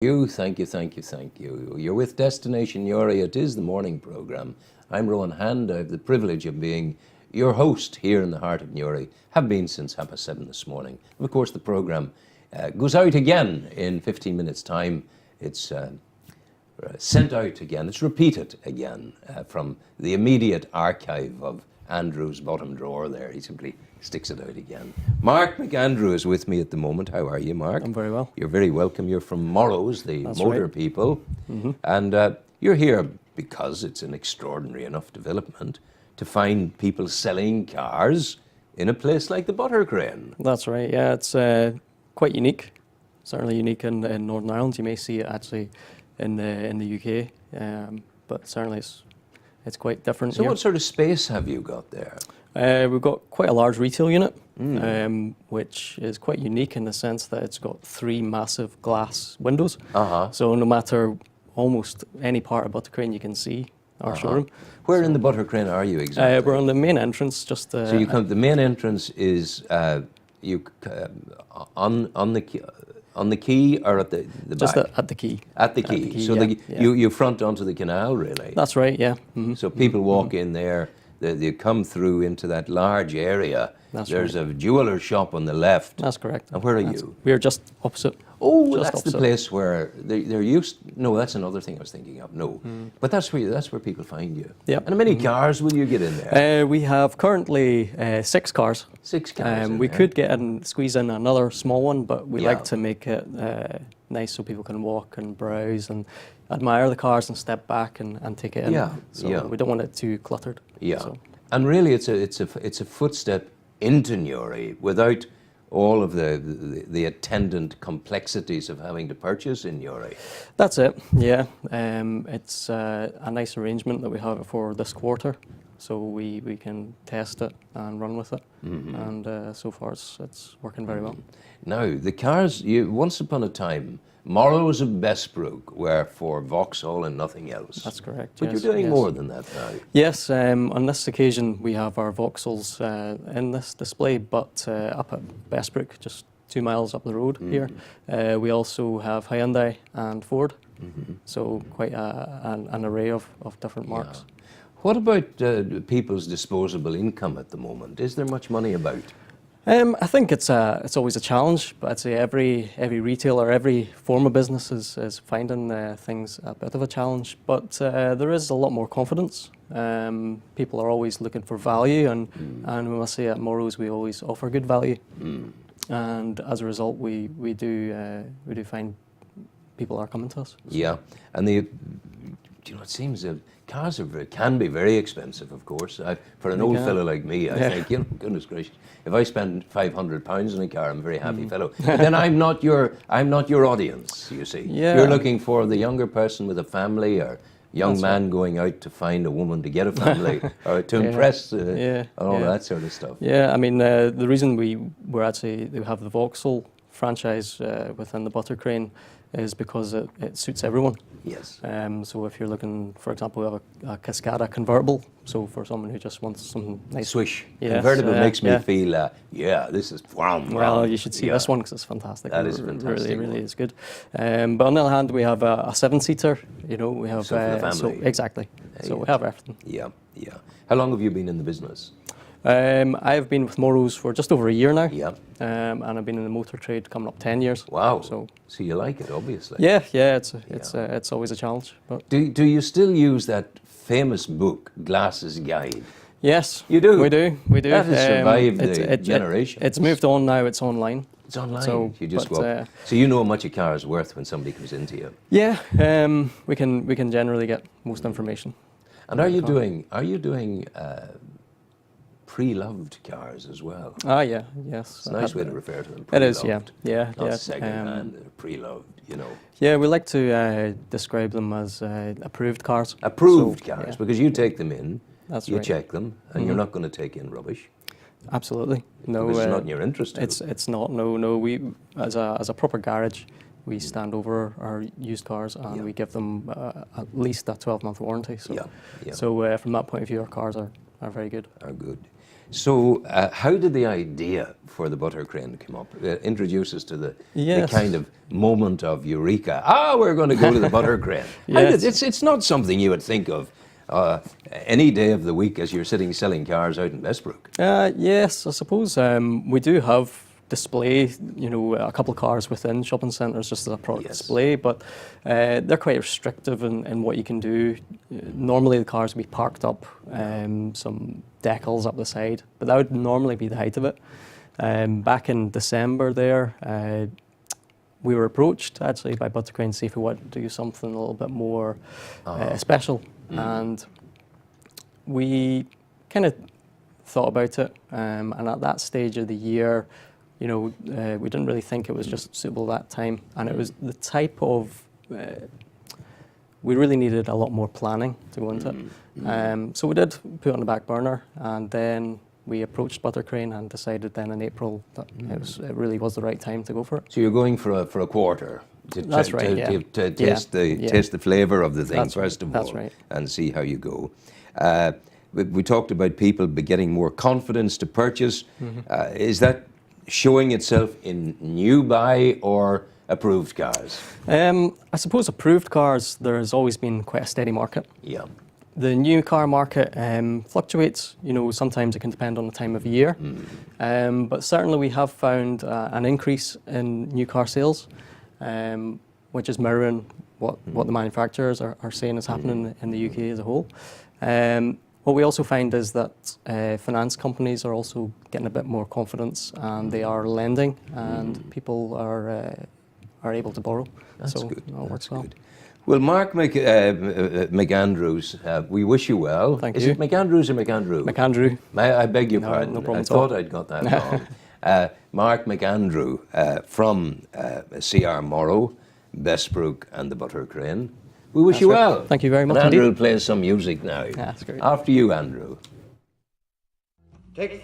Thank you, thank you, thank you. You're with Destination Newry. It is the morning programme. I'm Rowan Hand. I have the privilege of being your host here in the heart of Newry. Have been since 7:30 this morning. And of course, the programme goes out again in 15 minutes' time. It's sent out again. It's repeated again from the immediate archive of Andrew's bottom drawer there. He simply sticks it out again. Mark McAndrew is with me at the moment. How are you, Mark? I'm very well. You're very welcome. You're from Morrow's, the That's motor right. people. Mm-hmm. And you're here because it's an extraordinary enough development to find people selling cars in a place like the Butter Crane. That's right, yeah. It's quite unique. Certainly unique in Northern Ireland. You may see it actually in the UK, but certainly it's quite different So here. what sort of space have you got there? We've got quite a large retail unit, which is quite unique in the sense that it's got 3 massive glass windows. Uh-huh. So no matter almost any part of Butter Crane, you can see our showroom. Where in the Butter Crane are you exactly? We're on the main entrance, just So you come. The main entrance is on the quay or at the just back? at the quay. At the quay. So yeah. you front onto the canal, really. That's right, yeah. Mm-hmm. So people walk in there. They come through into that large area. There's a jeweler shop on the left. That's correct. And where are you? We're just opposite. Oh, just that's opposite. the place where they're used. No, that's another thing I was thinking of. No, but that's where people find you. Yeah. And how many cars will you get in there? We have currently 6 cars. 6 cars. We could squeeze in another small one, but we Yeah. like to make it nice so people can walk and browse and admire the cars and step back and take it in. Yeah, So yeah. we don't want it too cluttered. Yeah. So. And really, it's a footstep into Newry without all of the attendant complexities of having to purchase in Newry. That's it. Yeah. It's a nice arrangement that we have for this quarter, so we can test it and run with it, and so far it's working very well. Now, the cars, once upon a time, Morrow's of Bessbrook were for Vauxhall and nothing else. That's correct. But yes, you're doing yes. more than that now. Yes, on this occasion we have our Vauxhalls in this display, but up at Bessbrook, just 2 miles up the road here, we also have Hyundai and Ford, so quite an array of different marks. Yeah. What about people's disposable income at the moment? Is there much money about? I think it's always a challenge, but I'd say every retailer, every form of business is finding things a bit of a challenge. But there is a lot more confidence. People are always looking for value, and we must say at Morrow's we always offer good value. And as a result, we do find people are coming to us. Yeah, and it seems that cars can be very expensive, of course. For an old fellow like me, I think, goodness gracious, if I spend £500 on a car, I'm a very happy fellow. But then I'm not your audience, you see. Yeah. You're looking for the younger person with a family, or young man going out to find a woman to get a family, or to impress, and all that sort of stuff. Yeah, I mean, the reason we have the Vauxhall franchise within the Butter Crane is because it suits everyone. Yes. So if you're looking, for example, we have a Cascada convertible. So for someone who just wants some nice Swish. Yes, Convertible makes me yeah. feel, this is Well, you should see this one because it's fantastic. That is fantastic. Really is good. But on the other hand, we have a 7-seater. We have So for the family. exactly. So we have everything. Yeah, yeah. How long have you been in the business? I've been with Morrow's for just over a year now. Yeah. And I've been in the motor trade coming up 10 years. Wow. So you like it, obviously. yeah, it's always a challenge. But Do you still use that famous book, Glass's Guide? yes, You do? We do. That has survived the generations. It's moved on now. It's online. It's online. So, you just but, go up. So you know how much a car is worth when somebody comes into you. Yeah, we can generally get most information. And are you doing pre-loved cars as well? Ah, yeah, yes. It's a nice way to refer to them. It is, yeah, Pre-loved. yeah. Not second-hand, pre-loved, Yeah, we like to describe them as approved cars. Approved So, cars, yeah. because you take them in, That's you right. check them, and you're not going to take in rubbish. Absolutely. No, Because it's not in your interest to. It's not. No. We as a proper garage, we stand over our used cars and we give them at least a 12-month warranty. So, Yeah. so from that point of view, our cars are very good. Are good. So, how did the idea for the butter crane come up? Introduce us to the Yes. kind of moment of eureka. We're going to go to the butter crane. Yes. It's not something you would think of any day of the week as you're sitting selling cars out in Westbrook. Yes, I suppose we do have display, a couple of cars within shopping centres just as a product display, but they're quite restrictive in what you can do. Normally the cars will be parked up, some decals up the side, but that would normally be the height of it. Back in December there, we were approached actually by Buttercrane to see if we wanted to do something a little bit more special, and we kind of thought about it, and at that stage of the year, we didn't really think it was just suitable that time, and it was the type of we really needed a lot more planning to go into it. So we did put it on the back burner, and then we approached Buttercrane and decided then in April that it really was the right time to go for it. So you're going for a quarter to, That's right, to taste the flavour of the thing first of all, That's right. and see how you go. We talked about people getting more confidence to purchase. Is that showing itself in new buy or approved cars? I suppose approved cars, there has always been quite a steady market. Yeah. The new car market fluctuates. Sometimes it can depend on the time of year. But certainly we have found an increase in new car sales, which is mirroring what the manufacturers are saying is happening in the UK as a whole. What we also find is that finance companies are also getting a bit more confidence, and they are lending, and people are able to borrow. That's so good. It works well. Good. Well, Mark McAndrews, we wish you well. Thank Is you. it McAndrews or McAndrew? McAndrew. I beg your No, pardon. no problem I at all. thought I'd got that wrong. Mark McAndrew from CR Morrow, Bessbrook and the Butter Crane. We wish you well. Thank you very much And Andrew indeed. will play some music now. Yeah, that's great. After you, Andrew. Take